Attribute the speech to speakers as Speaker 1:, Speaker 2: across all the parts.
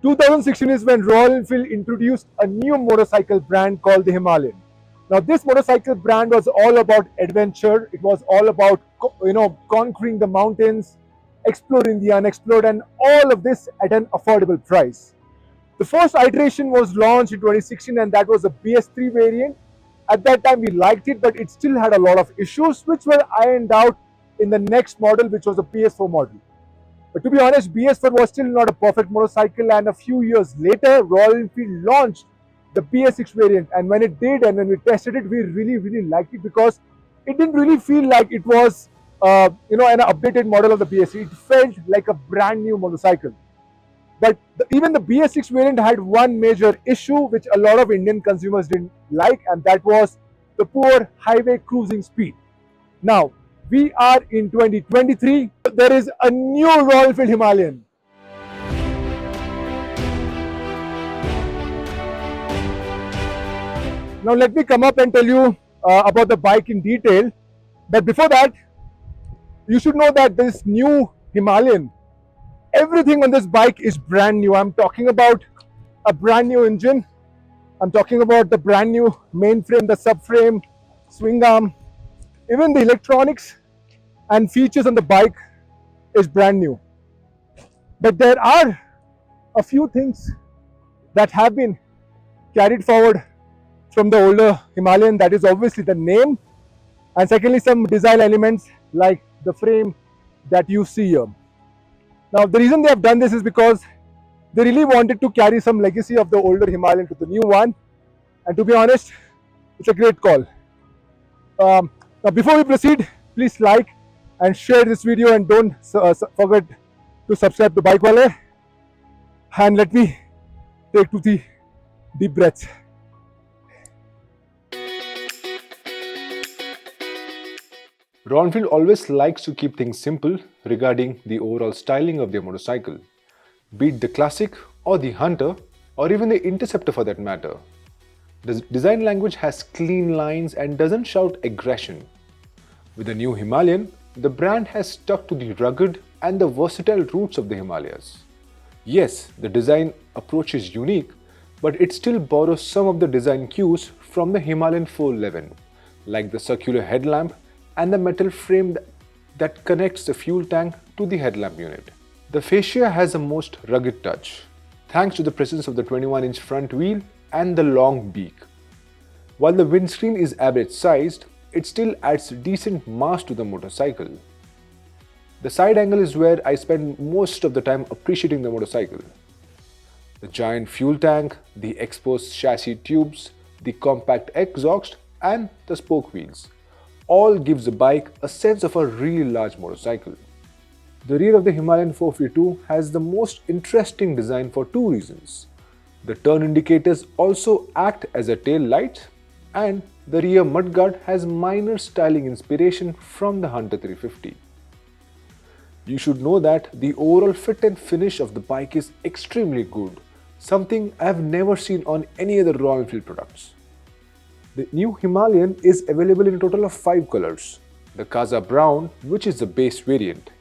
Speaker 1: 2016 is when Royal Enfield introduced a new motorcycle brand called the Himalayan. Now, this motorcycle brand was all about adventure. It was all about conquering the mountains, exploring the unexplored, and all of this at an affordable price. The first iteration was launched in 2016, and that was a BS3 variant. At that time, we liked it, but it still had a lot of issues, which were ironed out in the next model, which was a BS4 model. But to be honest, BS4 was still not a perfect motorcycle, and a few years later, Royal Enfield launched the BS6 variant. And when it did, and when we tested it, we really liked it because it didn't really feel like it was, an updated model of the BS6. It felt like a brand new motorcycle. But even the BS6 variant had one major issue which a lot of Indian consumers didn't like, and that was the poor highway cruising speed. Now, we are in 2023. There is a new Royal Enfield Himalayan. Now, let me come up and tell you about the bike in detail. But before that, you should know that this new Himalayan, everything on this bike is brand new. I'm talking about a brand new engine. I'm talking about the brand new mainframe, the subframe, swing arm, even the electronics and features on the bike is brand new. But there are a few things that have been carried forward from the older Himalayan. That is obviously the name, and secondly some design elements like the frame that you see here. Now, the reason they have done this is because they really wanted to carry some legacy of the older Himalayan to the new one, and to be honest, it's a great call. Now, before we proceed, please like and share this video, and don't forget to subscribe to BikeWale. And let me take 2-3 deep breaths.
Speaker 2: Royal Enfield always likes to keep things simple regarding the overall styling of their motorcycle, be it the Classic or the Hunter or even the Interceptor for that matter. The design language has clean lines and doesn't shout aggression. With the new Himalayan, the brand has stuck to the rugged and the versatile roots of the Himalayas. Yes, the design approach is unique, but it still borrows some of the design cues from the Himalayan 411, like the circular headlamp and the metal frame that connects the fuel tank to the headlamp unit. The fascia has a most rugged touch, thanks to the presence of the 21-inch front wheel and the long beak. While the windscreen is average sized, it still adds decent mass to the motorcycle. The side angle is where I spend most of the time appreciating the motorcycle. The giant fuel tank, the exposed chassis tubes, the compact exhaust and the spoke wheels all gives the bike a sense of a really large motorcycle. The rear of the Himalayan 452 has the most interesting design for two reasons. The turn indicators also act as a tail light, and the rear mudguard has minor styling inspiration from the Hunter 350. You should know that the overall fit and finish of the bike is extremely good, something I have never seen on any other Royal Enfield products. The new Himalayan is available in a total of 5 colors. The Kaza Brown, which is the base variant.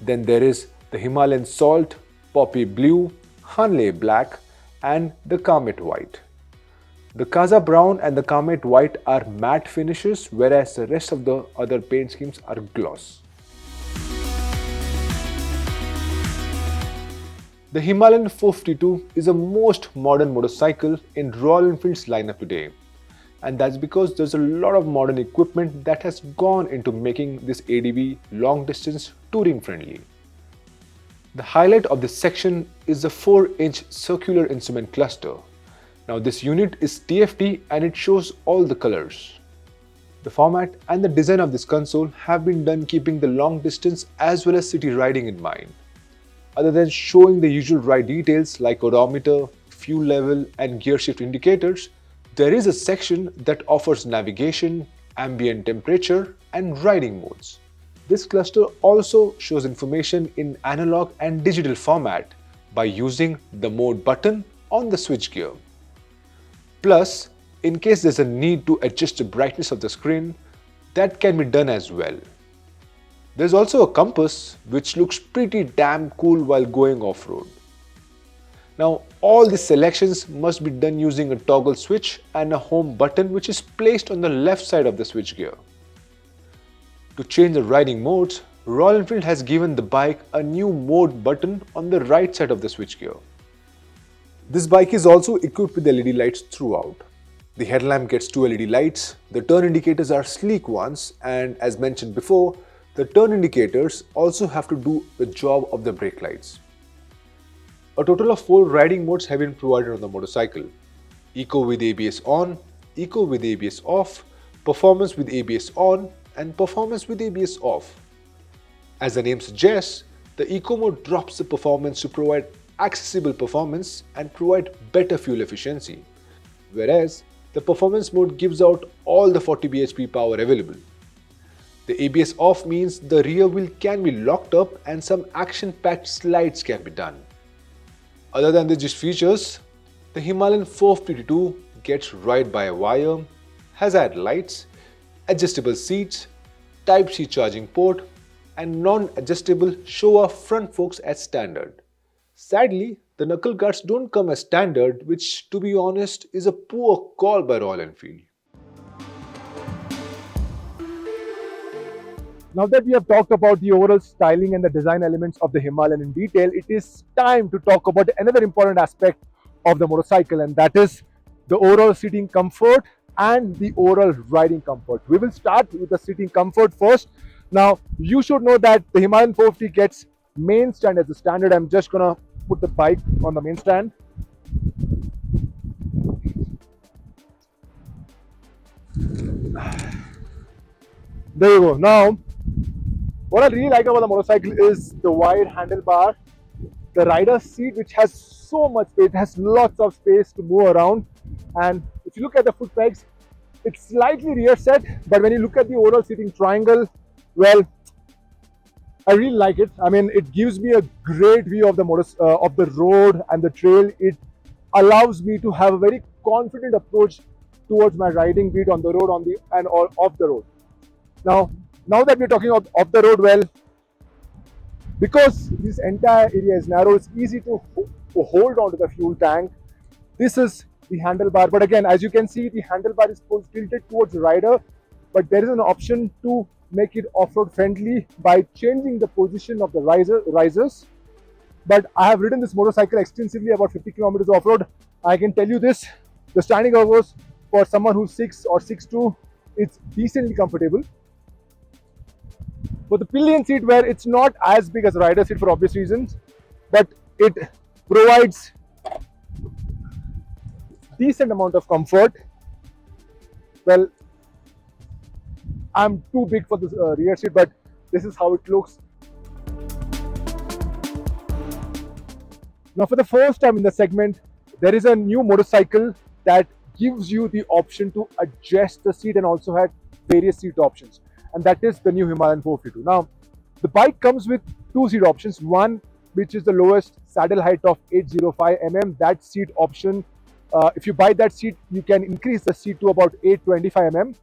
Speaker 2: Then there is the Himalayan Salt, Poppy Blue, Hanley Black and the Comet White. The Kaza Brown and the Comet White are matte finishes, whereas the rest of the other paint schemes are gloss. The Himalayan 452 is a most modern motorcycle in Royal Enfield's lineup today. And that's because there's a lot of modern equipment that has gone into making this ADV long distance touring friendly. The highlight of this section is the 4-inch circular instrument cluster. Now this unit is TFT and it shows all the colors. The format and the design of this console have been done keeping the long distance as well as city riding in mind. Other than showing the usual ride details like odometer, fuel level and gear shift indicators, there is a section that offers navigation, ambient temperature and riding modes. This cluster also shows information in analog and digital format by using the mode button on the switchgear. Plus, in case there's a need to adjust the brightness of the screen, that can be done as well. There's also a compass which looks pretty damn cool while going off-road. Now, all these selections must be done using a toggle switch and a home button which is placed on the left side of the switchgear. To change the riding modes, Royal Enfield has given the bike a new mode button on the right side of the switchgear. This bike is also equipped with LED lights throughout. The headlamp gets two LED lights, the turn indicators are sleek ones, and as mentioned before, the turn indicators also have to do the job of the brake lights. A total of 4 riding modes have been provided on the motorcycle: Eco with ABS on, Eco with ABS off, Performance with ABS on, and Performance with ABS off. As the name suggests, the Eco mode drops the performance to provide accessible performance and provide better fuel efficiency, whereas the Performance mode gives out all the 40 bhp power available. The ABS off means the rear wheel can be locked up and some action-packed slides can be done. Other than these features, the Himalayan 452 gets ride-by-wire, hazard lights, adjustable seats, Type-C charging port, and non-adjustable Showa front forks as standard. Sadly, the knuckle guards don't come as standard, which, to be honest, is a poor call by Royal Enfield.
Speaker 1: Now that we have talked about the overall styling and the design elements of the Himalayan in detail, it is time to talk about another important aspect of the motorcycle, and that is the overall seating comfort and the overall riding comfort. We will start with the seating comfort first. Now, you should know that the Himalayan 450 gets main stand as a standard. I'm just gonna put the bike on the main stand. There you go. Now, what I really like about the motorcycle is the wide handlebar, the rider's seat, which has so much space, it has lots of space to move around. And if you look at the foot pegs, it's slightly rear set, but when you look at the overall seating triangle, well, I really like it. I mean, it gives me a great view of the road and the trail. It allows me to have a very confident approach towards my riding, be it on the road, on the and or off the road. Now that we're talking of the road, well, because this entire area is narrow, it's easy to hold on to the fuel tank. This is the handlebar, but again, as you can see, the handlebar is tilted towards the rider, but there is an option to make it off-road friendly by changing the position of the risers. But I have ridden this motorcycle extensively, about 50 kilometers off-road. I can tell you this, the standing hours for someone who's 6 or 6'2", it's decently comfortable. For the pillion seat, where it's not as big as a rider seat for obvious reasons, but it provides decent amount of comfort. Well, I'm too big for the rear seat, but this is how it looks. Now, for the first time in the segment, there is a new motorcycle that gives you the option to adjust the seat and also had various seat options, and that is the new Himalayan 452. Now, the bike comes with two seat options. One, which is the lowest saddle height of 805 mm. That seat option, if you buy that seat, you can increase the seat to about 825 mm.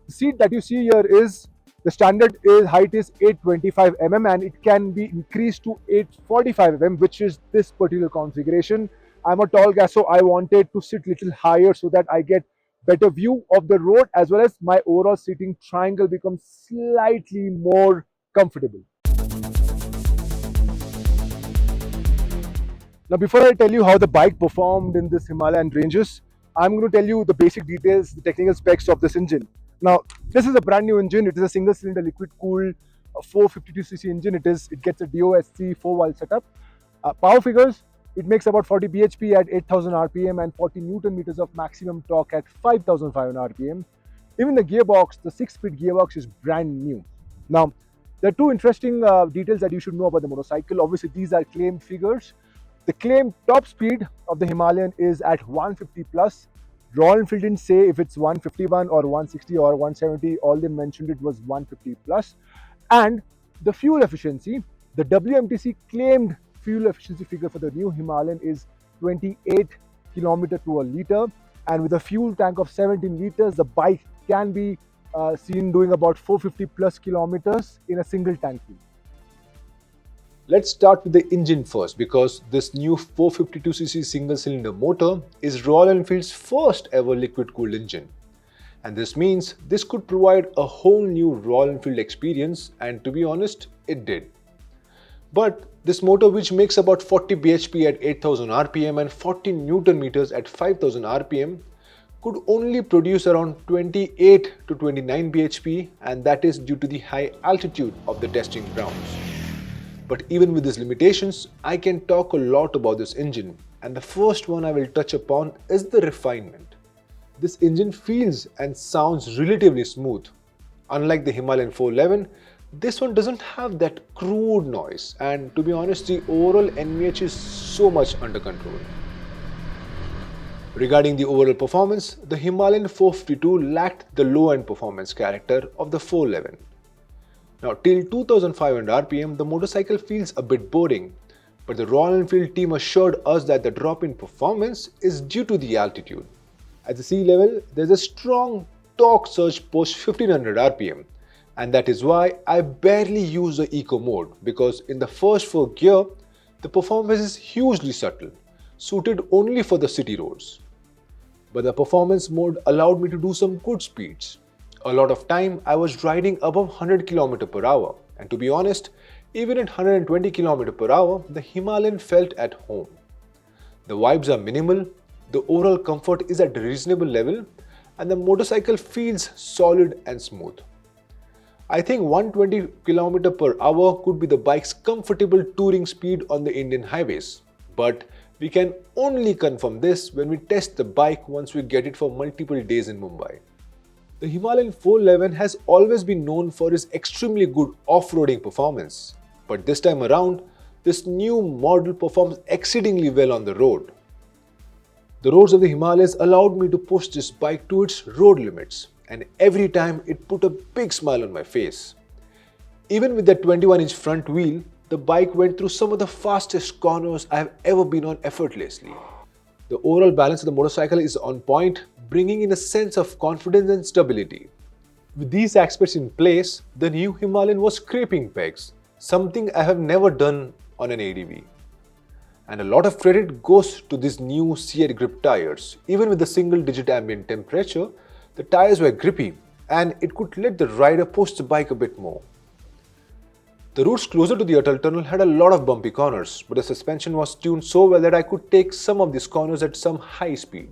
Speaker 1: The seat that you see here is the standard height is 825 mm, and it can be increased to 845 mm, which is this particular configuration. I'm a tall guy, so I wanted to sit little higher so that I get better view of the road, as well as my overall seating triangle becomes slightly more comfortable. Now, before I tell you how the bike performed in this Himalayan ranges, I'm going to tell you the basic details, the technical specs of this engine. Now, this is a brand new engine. It is a single cylinder liquid cooled 452cc engine. It gets a DOSC 4-valve setup. Power figures, it makes about 40 bhp at 8000 rpm and 40 newton meters of maximum torque at 5500 rpm. Even the gearbox, the 6-speed gearbox, is brand new. Now, there are two interesting details that you should know about the motorcycle. Obviously, these are claimed figures. The claimed top speed of the Himalayan is at 150 plus. Royal Enfield didn't say if it's 151 or 160 or 170. All they mentioned it was 150 plus. And the fuel efficiency, the WMTC claimed fuel efficiency figure for the new Himalayan is 28 kilometer to a liter, and with a fuel tank of 17 liters, the bike can be seen doing about 450 plus kilometers in a single tank fuel.
Speaker 2: Let's start with the engine first because this new 452cc single-cylinder motor is Royal Enfield's first ever liquid-cooled engine. And this means this could provide a whole new Royal Enfield experience, and to be honest, it did. But this motor, which makes about 40 bhp at 8000 rpm and 40 Newton meters at 5000 rpm, could only produce around 28 to 29 bhp, and that is due to the high altitude of the testing grounds. But even with these limitations, I can talk a lot about this engine, and the first one I will touch upon is the refinement. This engine feels and sounds relatively smooth. Unlike the Himalayan 411, this one doesn't have that crude noise, and to be honest, the overall NVH is so much under control. Regarding the overall performance, the Himalayan 452 lacked the low-end performance character of the 411. Now, till 2500 rpm, the motorcycle feels a bit boring, but the Royal Enfield team assured us that the drop in performance is due to the altitude. At the sea level, there's a strong torque surge post 1500 rpm, and that is why I barely use the eco mode, because in the first 4 gear, the performance is hugely subtle, suited only for the city roads. But the performance mode allowed me to do some good speeds. A lot of time I was riding above 100 km per hour, and to be honest, even at 120 km per hour, the Himalayan felt at home. The vibes are minimal, the overall comfort is at a reasonable level, and the motorcycle feels solid and smooth. I think 120 km per hour could be the bike's comfortable touring speed on the Indian highways, but we can only confirm this when we test the bike once we get it for multiple days in Mumbai. The Himalayan 411 has always been known for its extremely good off-roading performance, but this time around, this new model performs exceedingly well on the road. The roads of the Himalayas allowed me to push this bike to its road limits, and every time it put a big smile on my face. Even with that 21-inch front wheel, the bike went through some of the fastest corners I have ever been on effortlessly. The overall balance of the motorcycle is on point, bringing in a sense of confidence and stability. With these aspects in place, the new Himalayan was scraping pegs, something I have never done on an ADV. And a lot of credit goes to these new C8 grip tires. Even with the single-digit ambient temperature, the tires were grippy, and it could let the rider push the bike a bit more. The routes closer to the Atal tunnel had a lot of bumpy corners, but the suspension was tuned so well that I could take some of these corners at some high speed.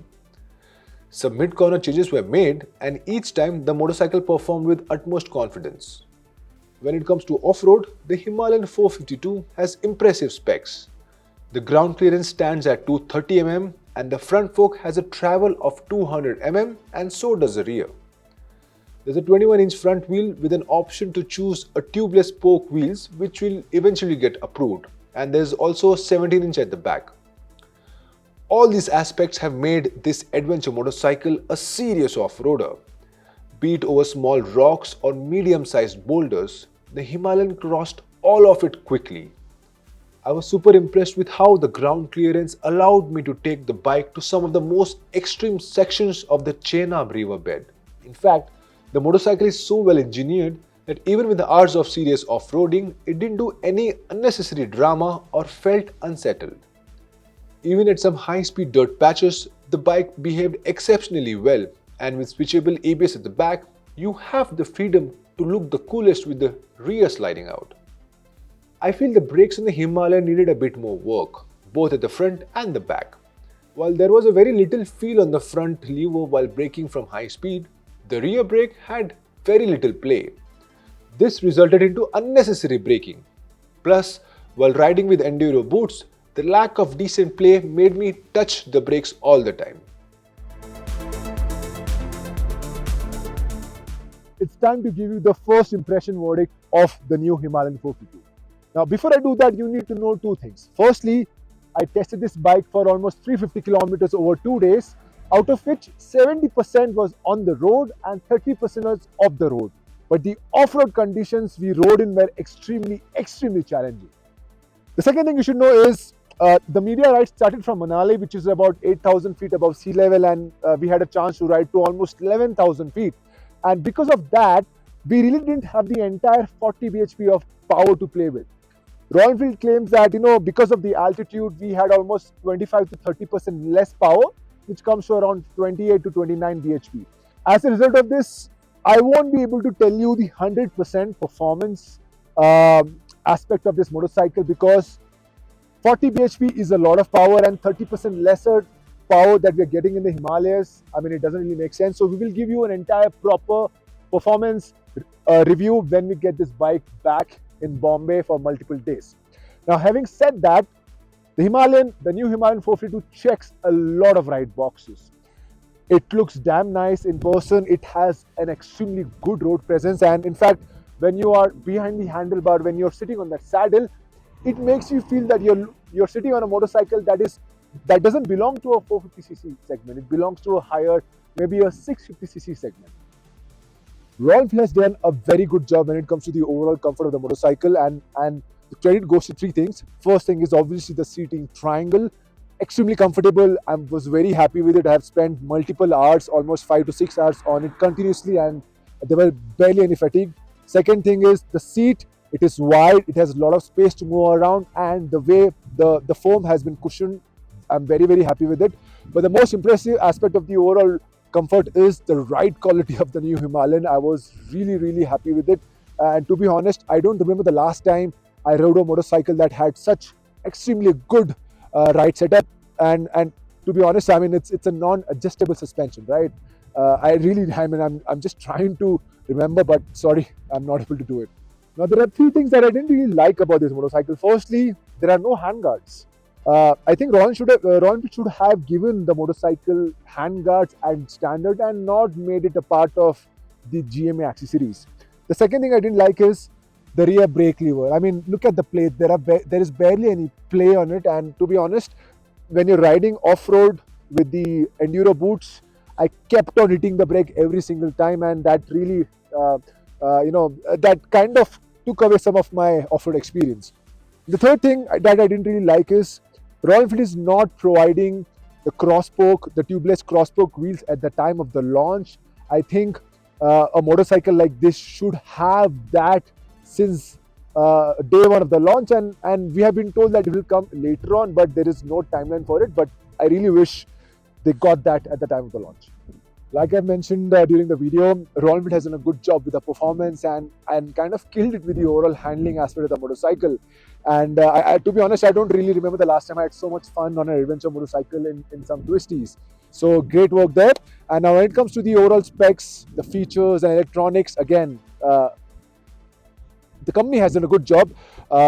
Speaker 2: Some mid-corner changes were made, and each time the motorcycle performed with utmost confidence. When it comes to off-road, the Himalayan 452 has impressive specs. The ground clearance stands at 230 mm, and the front fork has a travel of 200 mm, and so does the rear. There's a 21-inch front wheel with an option to choose a tubeless spoke wheels, which will eventually get approved, and there's also a 17-inch at the back. All these aspects have made this adventure motorcycle a serious off-roader. Be it over small rocks or medium-sized boulders, the Himalayan crossed all of it quickly. I was super impressed with how the ground clearance allowed me to take the bike to some of the most extreme sections of the Chenab river bed. In fact, the motorcycle is so well engineered that even with the hours of serious off-roading, it didn't do any unnecessary drama or felt unsettled. Even at some high-speed dirt patches, the bike behaved exceptionally well, and with switchable ABS at the back, you have the freedom to look the coolest with the rear sliding out. I feel the brakes on the Himalayan needed a bit more work, both at the front and the back. While there was a very little feel on the front lever while braking from high speed, the rear brake had very little play. This resulted into unnecessary braking. Plus, while riding with enduro boots, the lack of decent play made me touch the brakes all the time.
Speaker 1: It's time to give you the first impression verdict of the new Himalayan 452. Now, before I do that, you need to know two things. Firstly, I tested this bike for almost 350 kilometers over 2 days, out of which 70% was on the road and 30% was off the road. But the off-road conditions we rode in were extremely challenging. The second thing you should know is the media ride started from Manali, which is about 8,000 feet above sea level, and we had a chance to ride to almost 11,000 feet. And because of that, we really didn't have the entire 40 bhp of power to play with. Royal Enfield claims that, because of the altitude, we had almost 25 to 30% less power, which comes to around 28 to 29 bhp. As a result of this, I won't be able to tell you the 100% performance aspect of this motorcycle, because 40 bhp is a lot of power and 30% lesser power that we are getting in the Himalayas. I mean, it doesn't really make sense. So we will give you an entire proper performance review when we get this bike back in Bombay for multiple days. Now, having said that, the new Himalayan 452 checks a lot of right boxes. It looks damn nice in person. It has an extremely good road presence, and in fact, when you are behind the handlebar, when you're sitting on that saddle, it makes you feel that you're sitting on a motorcycle that doesn't belong to a 450cc segment. It belongs to a higher, maybe a 650cc segment. Royal Enfield has done a very good job when it comes to the overall comfort of the motorcycle, and the credit goes to three things. First thing is obviously the seating triangle, extremely comfortable. I was very happy with it. I have spent multiple hours, almost 5 to 6 hours on it continuously, and there were barely any fatigue. Second thing is the seat. It is wide, it has a lot of space to move around, and the way the foam has been cushioned, I'm very, very happy with it. But the most impressive aspect of the overall comfort is the ride quality of the new Himalayan. I was really, really happy with it. And to be honest, I don't remember the last time I rode a motorcycle that had such extremely good ride setup. And to be honest, I mean, it's a non-adjustable suspension, right? I'm just trying to remember, but sorry, I'm not able to do it. Now, there are three things that I didn't really like about this motorcycle. Firstly, there are no handguards. I think Royal Enfield should have given the motorcycle handguards and standard and not made it a part of the GMA accessories. The second thing I didn't like is the rear brake lever. I mean, look at the plate. There is barely any play on it. And to be honest, when you're riding off-road with the enduro boots, I kept on hitting the brake every single time, and that really, that kind of took away some of my off-road experience. The third thing that I didn't really like is Royal Enfield is not providing the the tubeless cross-spoke wheels at the time of the launch. I think a motorcycle like this should have that since day one of the launch, and we have been told that it will come later on, but there is no timeline for it. But I really wish they got that at the time of the launch. Like I mentioned during the video, Royal Enfield has done a good job with the performance and kind of killed it with the overall handling aspect of the motorcycle. And to be honest, I don't really remember the last time I had so much fun on an adventure motorcycle in some twisties. So great work there. And now when it comes to the overall specs, the features and electronics, again, the company has done a good job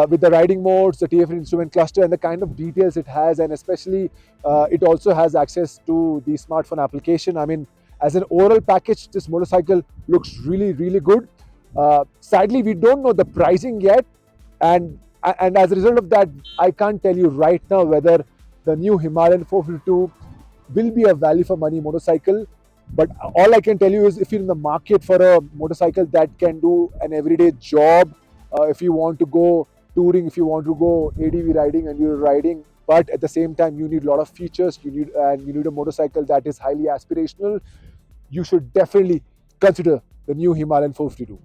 Speaker 1: with the riding modes, the TFT instrument cluster, and the kind of details it has. And especially, it also has access to the smartphone application. I mean, as an overall package, this motorcycle looks really, really good. Sadly, we don't know the pricing yet. And as a result of that, I can't tell you right now whether the new Himalayan 452 will be a value for money motorcycle. But all I can tell you is, if you're in the market for a motorcycle that can do an everyday job, if you want to go touring, if you want to go ADV riding and you're riding, but at the same time you need a lot of features, you need a motorcycle that is highly aspirational, you should definitely consider the new Himalayan 452.